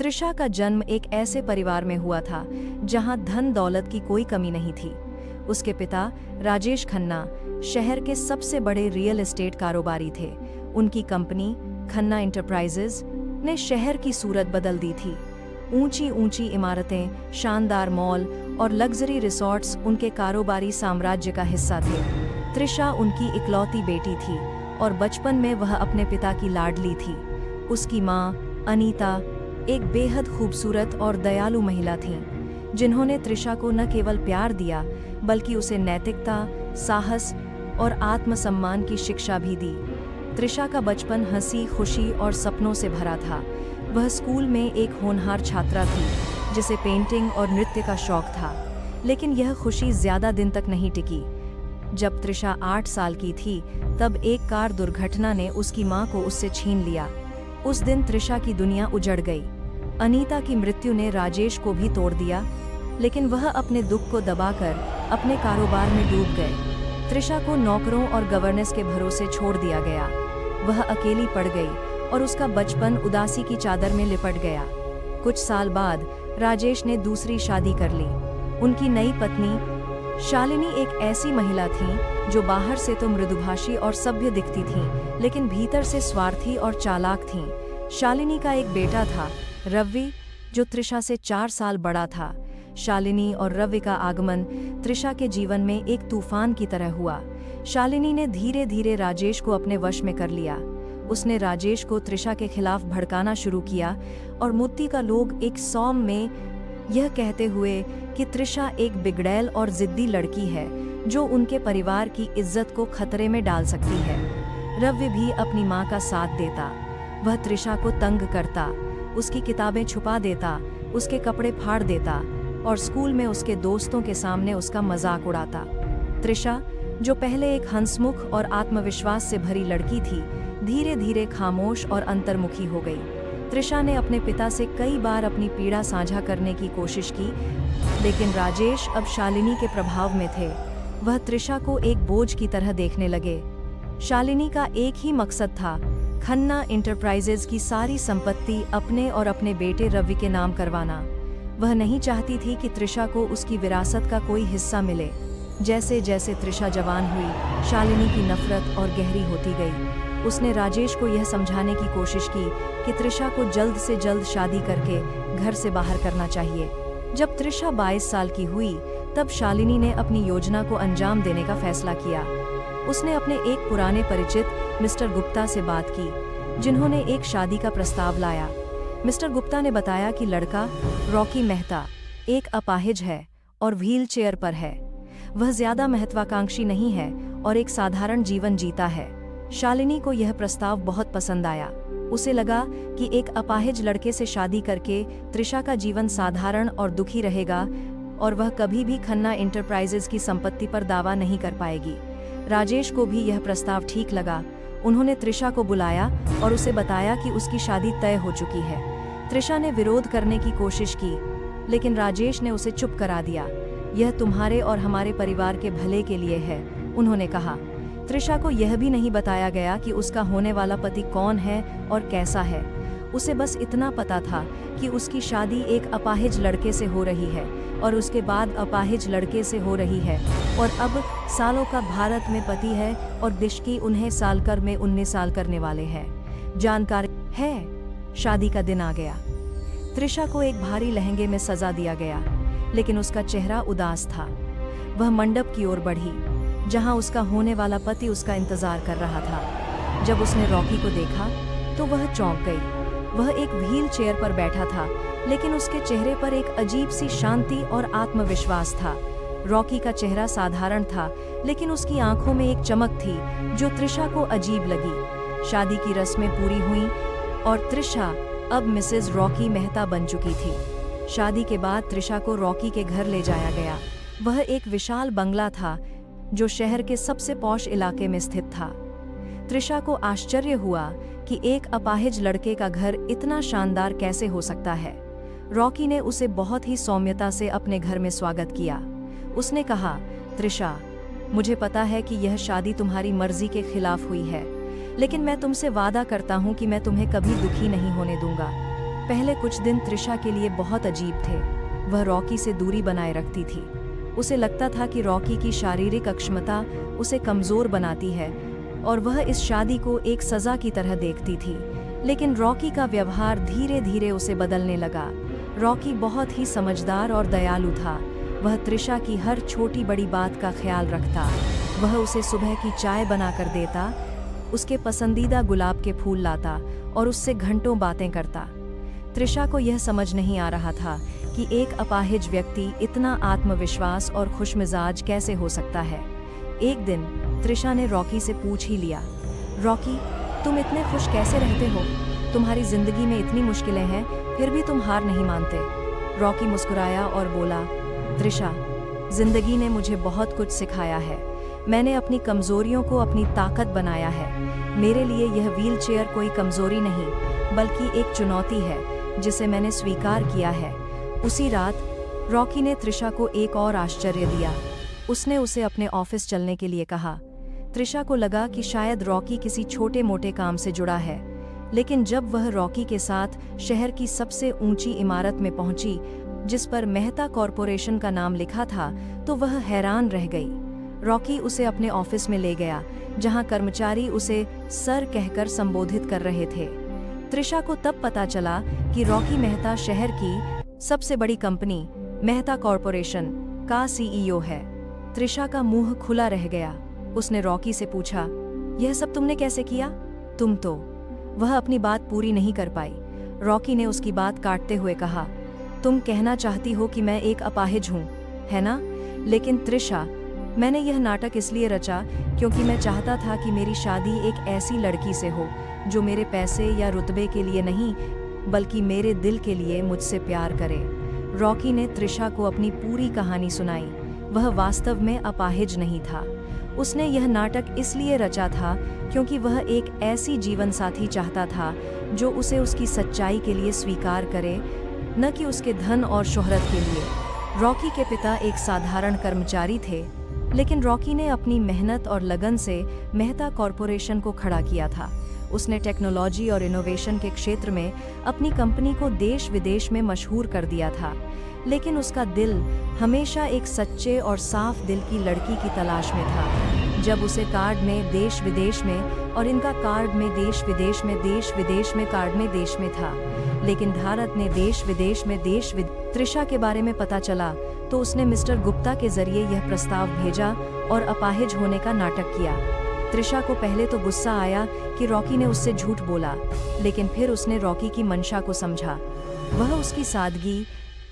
त्रिशा का जन्म एक ऐसे परिवार में हुआ था जहां धन दौलत की कोई कमी नहीं थी। उसके पिता राजेश खन्ना शहर के सबसे बड़े रियल एस्टेट कारोबारी थे। उनकी कंपनी खन्ना एंटरप्राइजेज ने शहर की सूरत बदल दी थी। ऊंची ऊंची इमारतें, शानदार मॉल और लग्जरी रिसॉर्ट्स उनके कारोबारी साम्राज्य का हिस्सा थे। त्रिशा उनकी इकलौती बेटी थी और बचपन में वह अपने पिता की लाडली थी। उसकी माँ अनीता एक बेहद खूबसूरत और दयालु महिला थीं, जिन्होंने त्रिशा को न केवल प्यार दिया बल्कि उसे नैतिकता, साहस और आत्मसम्मान की शिक्षा भी दी। त्रिशा का बचपन हंसी, खुशी और सपनों से भरा था। वह स्कूल में एक होनहार छात्रा थी जिसे पेंटिंग और नृत्य का शौक था, लेकिन यह खुशी ज्यादा दिन तक नहीं टिकी। जब त्रिशा 8 साल की थी तब एक कार दुर्घटना ने उसकी मां को उससे छीन लिया। उस दिन त्रिशा की दुनिया उजड़ गई। अनीता की मृत्यु ने राजेश को भी तोड़ दिया, लेकिन वह अपने दुख को दबाकर अपने कारोबार में डूब गए। त्रिशा को नौकरों और गवर्नेंस के भरोसे छोड़ दिया गया। वह अकेली पड़ गई और उसका बचपन उदासी की चादर में लिपट गया। कुछ साल बाद राजेश ने दूसरी शादी कर ली। उनकी नई पत्नी शालिनी एक ऐसी महिला थी जो बाहर से तो मृदुभाषी और सभ्य दिखती थी, लेकिन भीतर से स्वार्थी और चालाक थी। शालिनी का एक बेटा था, रवि, जो त्रिशा से 4 साल बड़ा था। शालिनी और रवि का आगमन त्रिशा के जीवन में एक तूफान की तरह हुआ। शालिनी ने धीरे धीरे राजेश को अपने वश में कर लिया। उसने राजेश को त्रिशा के खिलाफ भड़काना शुरू किया और मुत्ती का लोग एक सौम में यह कहते हुए कि त्रिशा एक बिगड़ैल और जिद्दी लड़की है जो उनके परिवार की इज्जत को खतरे में डाल सकती है। रवि भी अपनी मां का साथ देता। वह त्रिशा को तंग करता, उसकी किताबें छुपा देता, उसके कपड़े फाड़ देता और स्कूल में उसके दोस्तों के सामने उसका मजाक उड़ाता। त्रिशा, जो पहले एक हंसमुख और आत्मविश्वास से भरी लड़की थी, धीरे धीरे खामोश और अंतर्मुखी हो गई। त्रिशा ने अपने पिता से कई बार अपनी पीड़ा साझा करने की कोशिश की, लेकिन राजेश अब शालिनी के प्रभाव में थे। वह त्रिशा को एक बोझ की तरह देखने लगे। शालिनी का एक ही मकसद था, खन्ना एंटरप्राइजेज की सारी संपत्ति अपने और अपने बेटे रवि के नाम करवाना। वह नहीं चाहती थी कि त्रिशा को उसकी विरासत का कोई हिस्सा मिले। जैसे जैसे त्रिशा जवान हुई, शालिनी की नफरत और गहरी होती गई। उसने राजेश को यह समझाने की कोशिश की कि त्रिशा को जल्द से जल्द शादी करके घर से बाहर करना चाहिए। जब त्रिशा 22 साल की हुई, तब शालिनी ने अपनी योजना को अंजाम देने का फैसला किया। उसने अपने एक पुराने परिचित मिस्टर गुप्ता से बात की, जिन्होंने एक शादी का प्रस्ताव लाया। मिस्टर गुप्ता ने बताया कि लड़का रॉकी मेहता एक अपाहिज है और व्हील चेयर पर है। वह ज्यादा महत्वाकांक्षी नहीं है और एक साधारण जीवन जीता है। शालिनी को यह प्रस्ताव बहुत पसंद आया। उसे लगा कि एक अपाहिज लड़के से शादी करके त्रिशा का जीवन साधारण और दुखी रहेगा और वह कभी भी खन्ना एंटरप्राइजेज की संपत्ति पर दावा नहीं कर पाएगी। राजेश को भी यह प्रस्ताव ठीक लगा। उन्होंने त्रिशा को बुलाया और उसे बताया कि उसकी शादी तय हो चुकी है। त्रिशा ने विरोध करने की कोशिश की, लेकिन राजेश ने उसे चुप करा दिया। यह तुम्हारे और हमारे परिवार के भले के लिए है, उन्होंने कहा। त्रिशा को यह भी नहीं बताया गया कि उसका होने वाला पति कौन है और कैसा है। उसे बस इतना पता था कि उसकी शादी एक अपाहिज लड़के से हो रही है और उसके बाद अपाहिज लड़के से हो रही है, और अब सालों का भारत में पति है और दिशकी उन्हें सालकर में 19 साल करने वाले हैं। जानकारी है, शादी का दिन आ गया। त्रिशा को एक भारी लहंगे में सजा दिया गया, लेकिन उसका चेहरा उदास था। वह मंडप की ओर बढ़ी, जहां उसका होने वाला पति उसका इंतजार कर रहा था। जब उसने रॉकी को देखा तो वह चौंक गई। वह एक व्हील चेयर पर बैठा था, लेकिन उसके चेहरे पर एक अजीब सी शांति और आत्मविश्वास था। रॉकी का चेहरा साधारण था, लेकिन उसकी आंखों में एक चमक थी जो त्रिशा को अजीब लगी। शादी की रस्में पूरी हुईं और त्रिशा अब मिसेज रॉकी मेहता बन चुकी थी। शादी के बाद त्रिशा को रॉकी के घर ले जाया गया। वह एक विशाल बंगला था जो शहर के सबसे पॉश इलाके में स्थित था। त्रिशा को आश्चर्य हुआ कि एक अपाहिज लड़के का घर इतना शानदार कैसे हो सकता है। रॉकी ने उसे बहुत ही सौम्यता से अपने घर में स्वागत किया। उसने कहा, त्रिशा, मुझे पता है कि यह शादी तुम्हारी मर्जी के खिलाफ हुई है, लेकिन मैं तुमसे वादा करता हूँ कि मैं तुम्हें कभी दुखी नहीं होने दूंगा। पहले कुछ दिन तृषा के लिए बहुत अजीब थे। वह रॉकी से दूरी बनाए रखती थी। उसे लगता था कि रॉकी की शारीरिक अक्षमता उसे कमजोर बनाती है और वह इस शादी को एक सजा की तरह देखती थी। लेकिन रॉकी का व्यवहार धीरे धीरे उसे बदलने लगा। रॉकी बहुत ही समझदार और दयालु था। वह तृषा की हर छोटी बड़ी बात का ख्याल रखता। वह उसे सुबह की चाय बनाकर देता, उसके पसंदीदा गुलाब के फूल लाता और उससे घंटों बातें करता। तृषा को यह समझ नहीं आ रहा था कि एक अपाहिज व्यक्ति इतना आत्मविश्वास और खुशमिजाज कैसे हो सकता है। एक दिन तृषा ने रॉकी से पूछ ही लिया, रॉकी, तुम इतने खुश कैसे रहते हो? तुम्हारी जिंदगी में इतनी मुश्किलें हैं, फिर भी तुम हार नहीं मानते। रॉकी मुस्कुराया और बोला, तृषा, जिंदगी ने मुझे बहुत कुछ सिखाया है। मैंने अपनी कमजोरियों को अपनी ताकत बनाया है। मेरे लिए यह व्हीलचेयर कोई कमजोरी नहीं, बल्कि एक चुनौती है जिसे मैंने स्वीकार किया है। उसी रात रॉकी ने तृषा को एक और आश्चर्य दिया। उसने उसे अपने ऑफिस चलने के लिए कहा। तृषा को लगा कि शायद रॉकी किसी छोटे मोटे काम से जुड़ा है, लेकिन जब वह रॉकी के साथ शहर की सबसे ऊंची इमारत में पहुंची, जिस पर मेहता कॉरपोरेशन का नाम लिखा था, तो वह हैरान रह गई। रॉकी उसे अपने ऑफिस में ले गया, जहां कर्मचारी उसे सर कहकर संबोधित कर रहे थे। तृषा को तब पता चला कि रॉकी मेहता शहर की सबसे बड़ी कंपनी मेहता कॉरपोरेशन का सीईओ है। तृषा का मुंह खुला रह गया। उसने रॉकी से पूछा, यह सब तुमने कैसे किया? तुम तो। वह अपनी बात पूरी नहीं कर पाई। रॉकी ने उसकी बात काटते हुए कहा, तुम कहना चाहती हो कि मैं एक अपाहिज हूँ, है ना? लेकिन तृषा, मैंने यह नाटक इसलिए रचा क्योंकि मैं चाहता था कि मेरी शादी एक ऐसी लड़की से हो जो मेरे पैसे या रुतबे के लिए नहीं, बल्कि मेरे दिल के लिए मुझसे प्यार करे। रॉकी ने तृषा को अपनी पूरी कहानी सुनाई। वह वास्तव में अपाहिज नहीं था। उसने यह नाटक इसलिए रचा था क्योंकि वह एक ऐसी जीवन साथी चाहता था जो उसे उसकी सच्चाई के लिए स्वीकार करे, न कि उसके धन और शोहरत के लिए। रॉकी के पिता एक साधारण कर्मचारी थे, लेकिन रॉकी ने अपनी मेहनत और लगन से मेहता कॉरपोरेशन को खड़ा किया था। उसने टेक्नोलॉजी और इनोवेशन के क्षेत्र में अपनी कंपनी को देश विदेश में मशहूर कर दिया था, लेकिन उसका दिल हमेशा एक सच्चे और साफ दिल की लड़की की तलाश में था। जब उसे कार्ड में देश विदेश में और इनका कार्ड में देश विदेश में कार्ड में देश में था, लेकिन भारत ने देश विदेश में तृषा के बारे में पता चला तो उसने मिस्टर गुप्ता के जरिए यह प्रस्ताव भेजा और अपाहिज होने का नाटक किया। तृषा को पहले तो गुस्सा आया कि रॉकी ने उससे झूठ बोला, लेकिन फिर उसने रॉकी की मंशा को समझा। वह उसकी सादगी,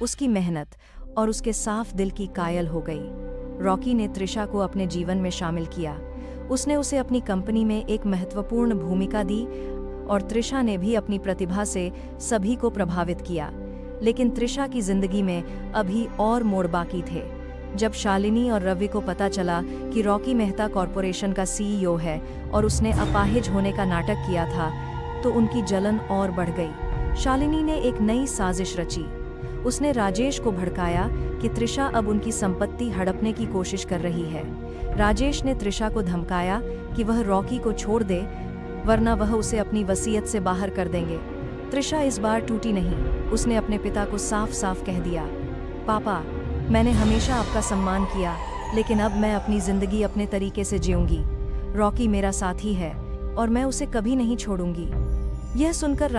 उसकी मेहनत और उसके साफ दिल की कायल हो गई। रॉकी ने तृषा को अपने जीवन में शामिल किया। उसने उसे अपनी कंपनी में एक महत्वपूर्ण भूमिका दी और तृषा ने भी अपनी प्रतिभा से सभी को प्रभावित किया। लेकिन तृषा की जिंदगी में अभी और मोड़ बाकी थे। जब शालिनी और रवि को पता चला कि रॉकी मेहता कॉरपोरेशन का सीईओ है और उसने अपाहिज होने का नाटक किया था, तो उनकी जलन और बढ़ गई। शालिनी ने एक नई साजिश रची। उसने राजेश को भड़काया कि तृषा अब उनकी संपत्ति हड़पने की कोशिश कर रही है। राजेश ने तृषा को धमकाया कि वह रॉकी को छोड़ दे, वरना वह उसे अपनी वसीयत से बाहर कर देंगे। तृषा इस बार टूटी नहीं। उसने अपने पिता को साफ साफ कह दिया, पापा, मैंने हमेशा आपका सम्मान किया, लेकिन अब मैं अपनी जिंदगी अपने तरीके से जीऊंगी। रॉकी मेरा साथी है और मैं उसे कभी नहीं छोड़ूंगी। यह सुनकर